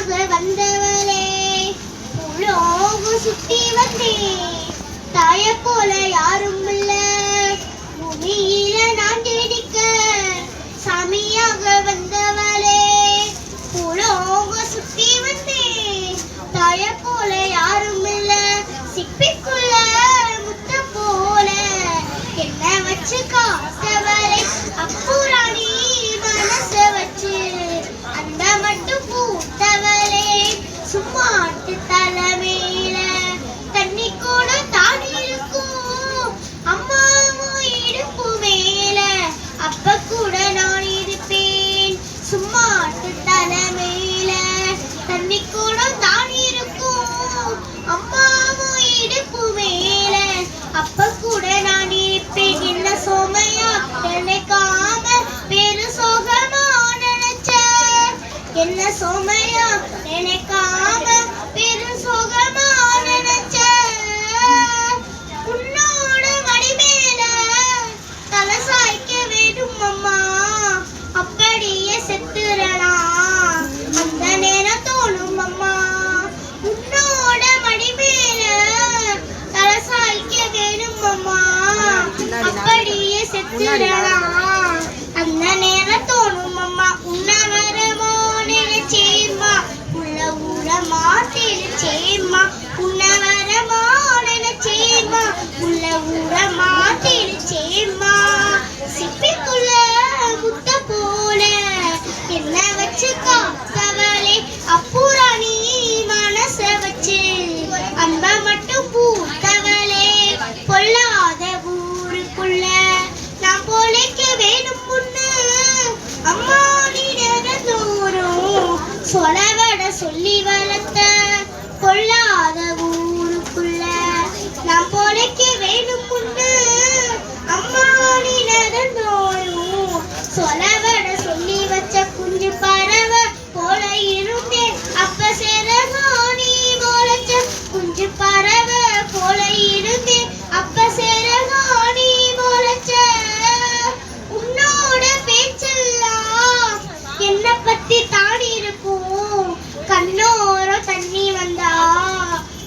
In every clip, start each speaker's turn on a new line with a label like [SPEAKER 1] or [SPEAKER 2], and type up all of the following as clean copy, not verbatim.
[SPEAKER 1] வந்தவளே உலோகம் சுத்தி வந்தே தாய போல யாரும் இல்ல பூமியில நான் தேடிக்க சாமியாக வந்தவளே உலோகம் சுத்தி வந்தே தாய போல யாரும் இல்ல சிப்பிக்குள்ள முத்த போல என்ன வச்சு காத்தவளே அப்புராணி மனச வச்சு அந்த மட்டும் பூத்தவளே சும்மாட்டு தலைமையில தண்ணி கூட தாடி இருக்கும் அம்மாவும் இடுப்பு மேல அப்ப கூட நான் இருப்பேன் சும்மாட்டு தலைமையில தண்ணி கூட தாடி இருக்கும் அம்மாவும் இடுப்பு மேல அப்ப கூட நான் இருப்பேன் என்ன சோமையா நினைக்காம பேரு சோகமா நினைச்ச என்ன சோமையா நினைக்காம பேரு சோகமா நினைச்ச உன்னோட மடி மேல தலை சாய்க்க வேண்டும் அம்மா அப்படியே செத்துறலாம் அந்த நேரம் தோணும் அம்மா உன்னோட மடி மேல தலை சாய்க்க வேண்டும் அம்மா அப்படியே செத்துறலாம் அந்த நேரம் தோணும் அம்மா உன்ன வரமோ நினைச்சேம்மா உள்ள ஊரமா தெரிச்சேம்மா உன்ன வரமோ நினைச்சேம்மா உள்ள ஊரமா தெரிச்சேம்மா சிப்பிக்குள்ள முத்த போல என்ன வச்சு காத்தவளே அப்புராணி மனச வச்சு அன்ப மட்டும் பூத்தவளே பொல்லாத ஊருக்குள்ள நான் போலைக்க வேணும் முன்னு அம்மா நீ நேரந்தோறும் சொலவட சொல்லி வளர்த்த பொல்லாத ஊருக்குள்ள நான் போலைக்க வேணும் முன்னு அம்மா நீ நேரந்தோறும் சொலவட சொல்லி வச்ச குஞ்சு பறவை போல இருந்தேன் அப்ப சேரகாணி போலச்ச குஞ்சு பறவை போல இருந்தேன் அப்ப சேரகாணி போலச்ச உன்னோட பேச்செல்லாம் என்ன பத்தி தாடி இருக்கும் கண்ணோரம் தண்ணி வந்தா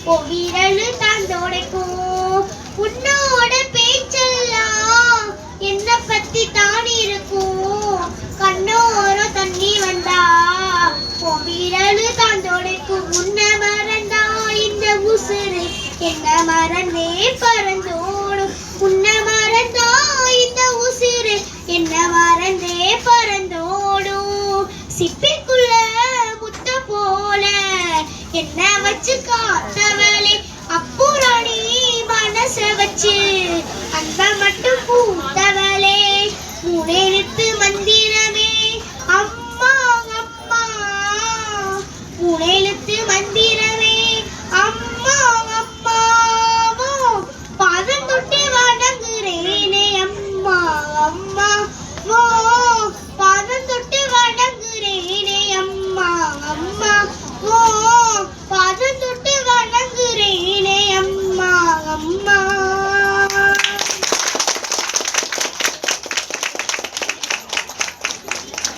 [SPEAKER 1] ஓ விரலு தான் தோடைக்கும் உன்னோட பேச்செல்லாம் என்ன பத்தி தாடி இருக்கும் கண்ணோரம் தண்ணி வந்தா ஓ விரலு தான் தோடைக்கும் உன்ன மறந்தா இந்த உசுறு என்ன மறந்தே பறந்தோடும் உன்ன மறந்தா இந்த உசுறு என்ன மறந்தே பறந்தோடும் சிப்பிக்குள்ள முத்த போல என்ன வச்சு காத்தவளே அப்புராணி மனச வச்சு அன்ப மட்டும் பூத்தவளே முனைத்து மந்திரமே அம்மா அம்மா முனைத்து மந்திரமே அம்மா அம்மாவோ பாதம் தொட்டு வணங்குறேனே அம்மா அம்மா ஓ பாதம் தொட்டு வணங்குறேனே அம்மா அம்மா